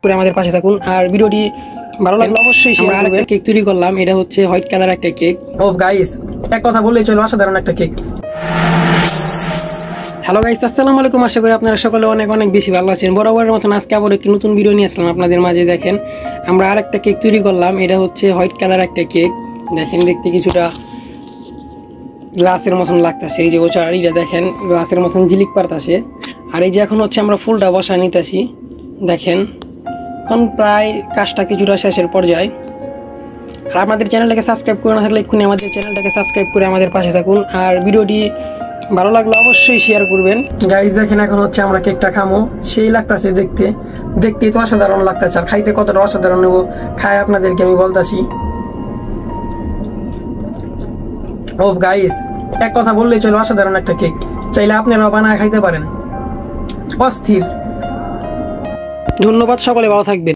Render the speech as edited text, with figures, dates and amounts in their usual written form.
করে আমাদের পাশে থাকুন। আর ভিডিওটি ভালো লাগলে অবশ্যই শেয়ার করবেন। আরেকটা কেক তৈরি করলাম, এটা হচ্ছে হোয়াইট কালার একটা কেক। ও গাইস, এক কথা বললেই চলো, অসাধারণ একটা কেক। হ্যালো গাইস, আসসালামু আলাইকুম। আশা করি আপনারা সকলে অনেক অনেক বেশি ভালো আছেন। বরাবরের মতন আজকে আবার একটি নতুন ভিডিও নিয়ে আসলাম আপনাদের মাঝে। দেখেন, আমরা আরেকটা কেক তৈরি করলাম, এটা হচ্ছে হোয়াইট কালার একটা কেক। দেখেন, দেখতে কিছুটা গ্লাসের মতন লাগতেছে। এই যে ওচারিটা দেখেন, গ্লাসের মতন ঝিলিক পারতাছে। আর এই যে এখন হচ্ছে আমরা ফুলটা বসা নিতেছি। দেখেন, এখন প্রায় কাজটা কিছুটা শেষের পর্যায়ে। আর আমাদের চ্যানেলটাকে সাবস্ক্রাইব করে না থাকলে এক্ষুনি আমাদের চ্যানেলটাকে সাবস্ক্রাইব করে আমাদের পাশে থাকুন। আর ভিডিওটি ভালো লাগলে অবশ্যই শেয়ার করবেন। গাইস দেখেন, এখন হচ্ছে আমরা কেকটা খামো। সেই লাগতেছে দেখতেই তো অসাধারণ লাগতেছে। আর খাইতে কতটা অসাধারণ নেবো, খাই আপনাদেরকে আমি বলতাছি। ও গাইস, এক কথা বললেই চলো, অসাধারণ একটা কেক। চাইলে আপনারাও বানায় খাইতে পারেন, অস্থির। ধন্যবাদ, সকলে ভালো থাকবেন।